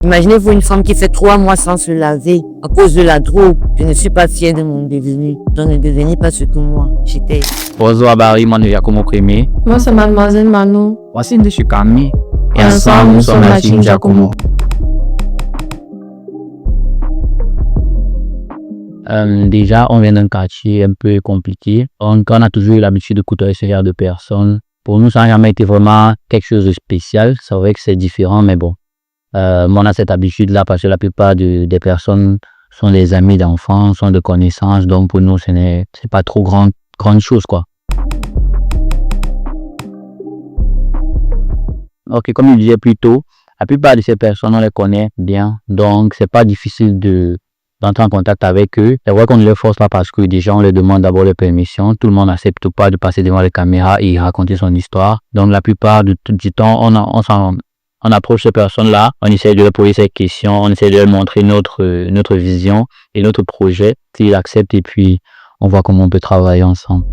Imaginez-vous une femme qui fait 3 mois sans se laver à cause de la drogue. Je ne suis pas fière de mon devenu. Donc ne devenez pas ce que moi, j'étais. Bonjour Barry, moi c'est Giacomo Crémier. Moi c'est Mademoiselle Mano. Voici de Chukami. Et ensemble, nous sommes la team Giacomo. Déjà, on vient d'un quartier un peu compliqué. On a toujours eu l'habitude de côtoyer ce genre de personnes. Pour nous, ça n'a jamais été vraiment quelque chose de spécial. C'est vrai que c'est différent, mais bon. On a cette habitude-là parce que la plupart des personnes sont des amis d'enfants, sont de connaissances. Donc, pour nous, c'est pas trop grande chose, quoi. Ok, comme je disais plus tôt, la plupart de ces personnes, on les connaît bien. Donc, c'est pas difficile d'entrer en contact avec eux. C'est vrai qu'on ne les force pas parce que déjà, on leur demande d'abord les permissions. Tout le monde n'accepte pas de passer devant les caméras et raconter son histoire. Donc, la plupart du temps, on approche ces personnes-là, on essaie de leur poser ces questions, on essaie de leur montrer notre vision et notre projet. S'ils acceptent et puis on voit comment on peut travailler ensemble.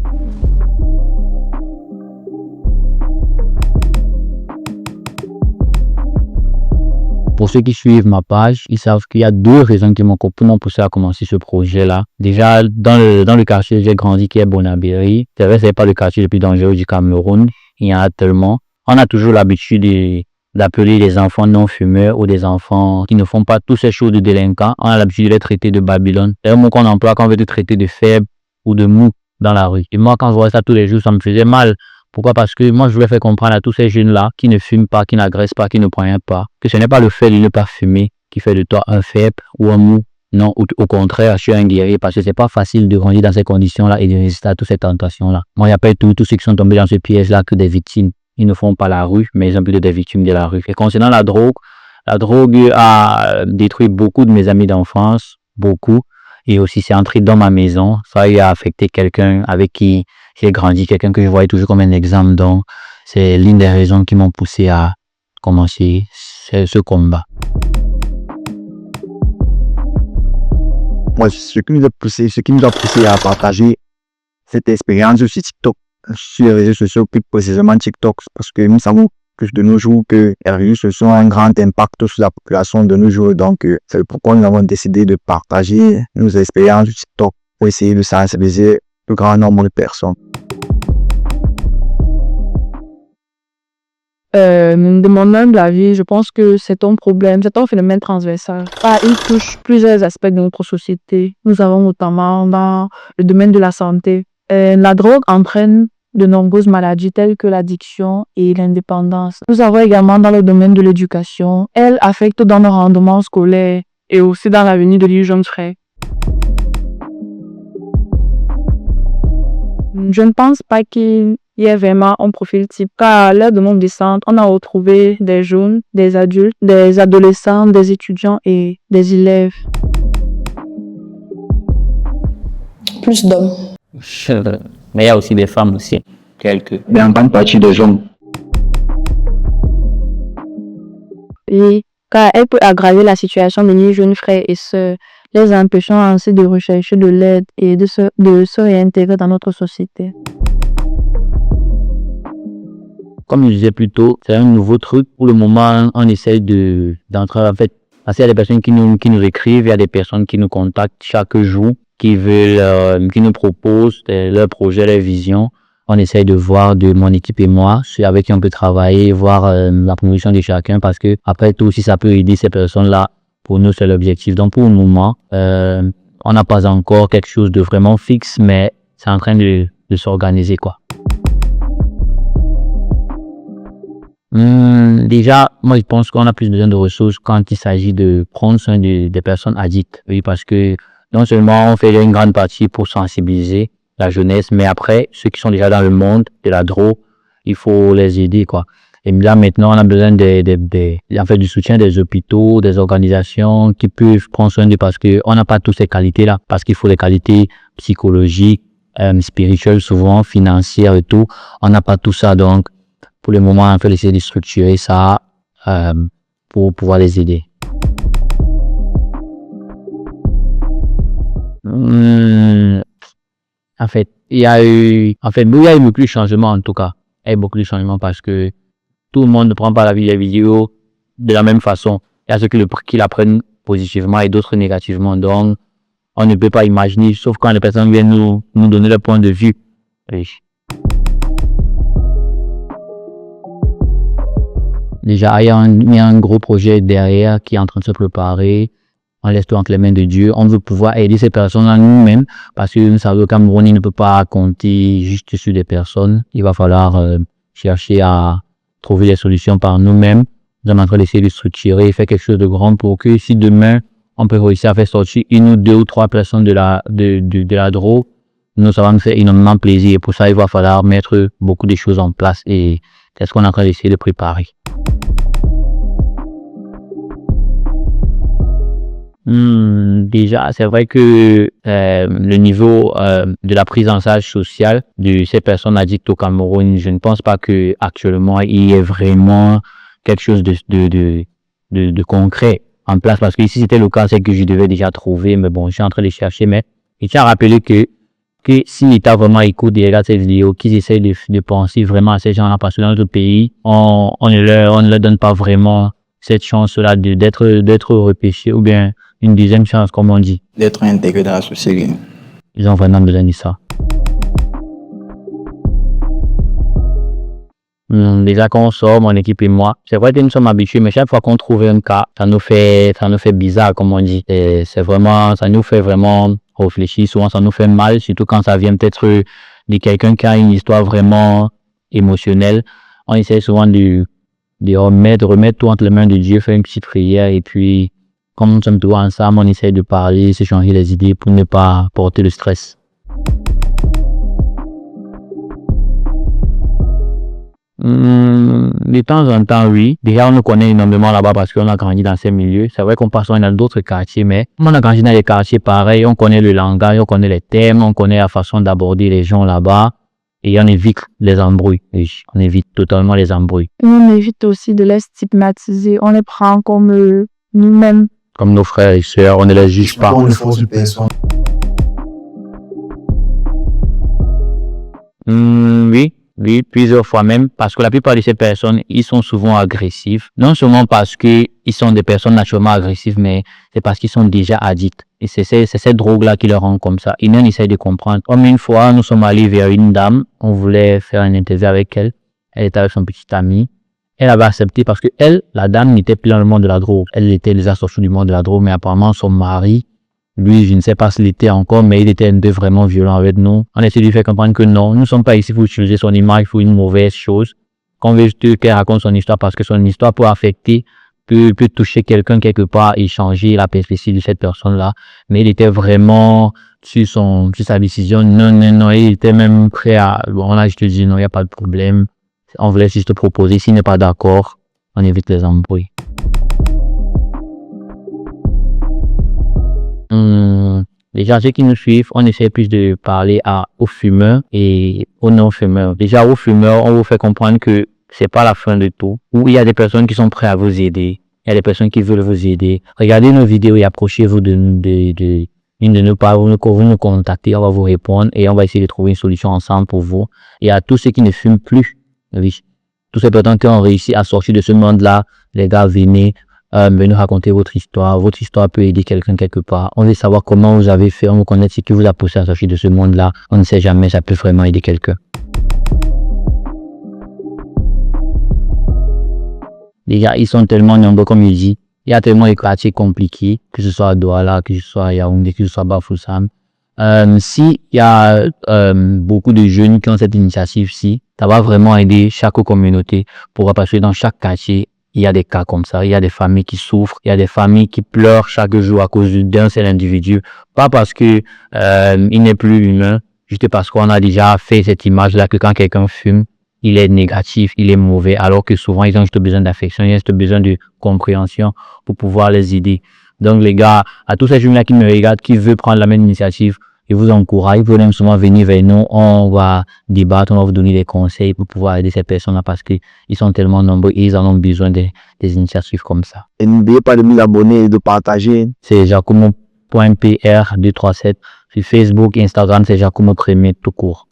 Pour ceux qui suivent ma page, ils savent qu'il y a 2 raisons qui m'ont poussé à commencer ce projet-là. Déjà, dans le quartier où j'ai grandi, qui est Bonabéry, c'est vrai, c'est pas le quartier le plus dangereux du Cameroun. Il y en a tellement. On a toujours l'habitude d'appeler les enfants non-fumeurs ou des enfants qui ne font pas toutes ces choses de délinquants. On a l'habitude de les traiter de Babylone. C'est un mot qu'on emploie quand on veut te traiter de faible ou de mou dans la rue. Et moi, quand je voyais ça tous les jours, ça me faisait mal. Pourquoi? Parce que moi, je voulais faire comprendre à tous ces jeunes-là qui ne fument pas, qui n'agressent pas, qui ne prennent pas, que ce n'est pas le fait de ne pas fumer qui fait de toi un faible ou un mou. Non, au contraire, je suis un guerrier parce que c'est pas facile de grandir dans ces conditions-là et de résister à toutes ces tentations-là. Moi, il n'y a pas tous ceux qui sont tombés dans ce piège-là que des victimes. Ils ne font pas la rue, mais ils ont plutôt des victimes de la rue. Et concernant la drogue a détruit beaucoup de mes amis d'enfance, beaucoup. Et aussi, c'est entré dans ma maison. Ça a affecté quelqu'un avec qui j'ai grandi, quelqu'un que je voyais toujours comme un exemple. Donc, c'est l'une des raisons qui m'ont poussé à commencer ce combat. Moi, ce qui nous a poussé à partager cette expérience sur TikTok, sur les réseaux sociaux, plus précisément TikTok, parce que nous savons que de nos jours que les réseaux sociaux ont un grand impact sur la population de nos jours. Donc, c'est pourquoi nous avons décidé de partager nos expériences sur TikTok pour essayer de sensibiliser le grand nombre de personnes. De mon humble avis, je pense que c'est un problème, c'est un phénomène transversal. Il touche plusieurs aspects de notre société. Nous avons notamment dans le domaine de la santé. La drogue entraîne de nombreuses maladies telles que l'addiction et l'indépendance. Nous avons également dans le domaine de l'éducation. Elle affecte dans nos rendements scolaires et aussi dans l'avenir de l'île jeune frère. Je ne pense pas qu'il y ait vraiment un profil type, car à l'heure de notre descente, on a retrouvé des jeunes, des adultes, des adolescents, des étudiants et des élèves. Plus d'hommes. Mais il y a aussi des femmes aussi, quelques. Mais en grande partie des hommes. Oui, car elle peut aggraver la situation de nos jeunes frères et sœurs, les empêchant ainsi de rechercher de l'aide et de se réintégrer dans notre société. Comme je disais plus tôt, c'est un nouveau truc. Pour le moment, on essaye d'entrer en fait. Parce qu'il y a des personnes qui nous écrivent, il y a des personnes qui nous contactent chaque jour, qui nous proposent leurs projets, leurs visions. On essaye de voir de mon équipe et moi, avec qui on peut travailler, voir la promotion de chacun, parce que après tout, si ça peut aider ces personnes-là, pour nous, c'est l'objectif. Donc pour le moment, on n'a pas encore quelque chose de vraiment fixe, mais c'est en train de s'organiser, quoi. Déjà, moi je pense qu'on a plus besoin de ressources quand il s'agit de prendre soin des personnes addictes. Oui, parce que non seulement on fait une grande partie pour sensibiliser la jeunesse, mais après, ceux qui sont déjà dans le monde de la drogue, il faut les aider, quoi. Et là, maintenant, on a besoin en fait, du soutien des hôpitaux, des organisations qui peuvent prendre soin parce que on n'a pas toutes ces qualités-là, parce qu'il faut des qualités psychologiques, spirituelles, souvent, financières et tout. On n'a pas tout ça, donc, pour le moment, on peut essayer de structurer ça pour pouvoir les aider. En fait, il y a eu beaucoup de changements en tout cas. Il y a eu beaucoup de changements parce que tout le monde ne prend pas la vidéo de la même façon. Il y a ceux qui la prennent positivement et d'autres négativement. Donc, on ne peut pas imaginer, sauf quand les personnes viennent nous donner leur point de vue. Oui. Déjà, il y a un gros projet derrière qui est en train de se préparer. On laisse tout entre les mains de Dieu. On veut pouvoir aider ces personnes à nous-mêmes parce que nous savons, au Cameroun, il ne peut pas compter juste sur des personnes. Il va falloir chercher à trouver des solutions par nous-mêmes. Nous sommes en train d'essayer de structurer et faire quelque chose de grand pour que si demain, on peut réussir à faire sortir 1 ou 2 ou 3 personnes de la DRO, nous, ça va nous faire énormément plaisir. Et pour ça, il va falloir mettre beaucoup de choses en place et c'est ce qu'on est en train d'essayer de préparer. Déjà, c'est vrai que le niveau de la prise en charge sociale de ces personnes addictes au Cameroun, je ne pense pas que actuellement il y ait vraiment quelque chose de concret en place. Parce que ici, c'était le cas, c'est que je devais déjà trouver, mais bon, je suis en train de chercher. Mais je tiens à rappeler que si l'État vraiment écoute et regarde ces vidéos, qu'ils essayent de penser vraiment à ces gens-là, parce que dans notre pays, on ne leur donne pas vraiment cette chance-là d'être repêché ou bien une deuxième chance, comme on dit. D'être intégré dans la société. Ils ont vraiment besoin de ça. Déjà quand on sort, mon équipe et moi, c'est vrai que nous sommes habitués, mais chaque fois qu'on trouve un cas, ça nous fait bizarre, comme on dit. Et c'est vraiment, ça nous fait vraiment réfléchir. Souvent, ça nous fait mal, surtout quand ça vient peut-être de quelqu'un qui a une histoire vraiment émotionnelle. On essaie souvent de remettre tout entre les mains de Dieu, faire une petite prière et puis, comme nous sommes tous ensemble, on essaie de parler, s'échanger les idées pour ne pas porter le stress. De temps en temps, oui. Déjà, on nous connaît énormément là-bas parce qu'on a grandi dans ces milieux. C'est vrai qu'on passe dans d'autres quartiers, mais on a grandi dans les quartiers pareils. On connaît le langage, on connaît les thèmes, on connaît la façon d'aborder les gens là-bas. Et on évite les embrouilles. On évite totalement les embrouilles. On évite aussi de les stigmatiser. On les prend comme nous-mêmes. Comme nos frères et sœurs, on ne les juge pas. Oui, plusieurs fois même, parce que la plupart de ces personnes, ils sont souvent agressifs. Non seulement parce qu'ils sont des personnes naturellement agressives, mais c'est parce qu'ils sont déjà addicts. Et c'est cette drogue-là qui leur rend comme ça. Ils essaient de comprendre. Comme une fois, nous sommes allés vers une dame, on voulait faire une interview avec elle. Elle était avec son petit ami. Elle avait accepté parce que la dame n'était plus dans le monde de la drogue. Elle était déjà sortie du monde de la drogue, mais apparemment son mari, lui, je ne sais pas s'il était encore, mais il était un peu vraiment violent avec nous. On essaie de lui faire comprendre que non, nous ne sommes pas ici pour utiliser son image pour une mauvaise chose. Qu'on veut juste qu'elle raconte son histoire parce que son histoire peut affecter, peut toucher quelqu'un quelque part et changer la perspective de cette personne-là. Mais il était vraiment sur sa décision. Non, il était même prêt à, bon là, je te dis non, il n'y a pas de problème. On voulait juste te proposer, s'il n'est pas d'accord, on évite les embrouilles. Déjà, ceux qui nous suivent, on essaie plus de parler aux fumeurs et aux non-fumeurs. Déjà, aux fumeurs, on vous fait comprendre que c'est pas la fin de tout. Où il y a des personnes qui sont prêtes à vous aider. Il y a des personnes qui veulent vous aider. Regardez nos vidéos et approchez-vous d'une de nos pages. Vous nous contactez, on va vous répondre et on va essayer de trouver une solution ensemble pour vous. Et à tous ceux qui ne fument plus, oui, tous ces personnes qui ont réussi à sortir de ce monde-là, les gars, venez nous raconter votre histoire. Votre histoire peut aider quelqu'un quelque part. On veut savoir comment vous avez fait, on vous connaît ce qui vous a poussé à sortir de ce monde-là. On ne sait jamais, ça peut vraiment aider quelqu'un. Déjà, ils sont tellement nombreux, comme il dit. Il y a tellement de quartiers compliqués, que ce soit à Douala, que ce soit à Yaoundé, que ce soit à Bafoussam. Si il y a beaucoup de jeunes qui ont cette initiative-ci, ça va vraiment aider chaque communauté. Pourquoi? Parce que dans chaque quartier, il y a des cas comme ça, il y a des familles qui souffrent, il y a des familles qui pleurent chaque jour à cause d'un seul individu. Pas parce que il n'est plus humain, juste parce qu'on a déjà fait cette image-là que quand quelqu'un fume, il est négatif, il est mauvais, alors que souvent ils ont juste besoin d'affection, ils ont juste besoin de compréhension pour pouvoir les aider. Donc les gars, à tous ces jeunes-là qui me regardent, qui veulent prendre la même initiative, je vous encourage, vous pouvez souvent venir vers nous, on va débattre, on va vous donner des conseils pour pouvoir aider ces personnes-là parce qu'ils sont tellement nombreux et ils en ont besoin des initiatives comme ça. Et n'oubliez pas de vous abonner et de partager. C'est Giacomo.pr237 sur Facebook, Instagram, c'est Giacomo Premier tout court.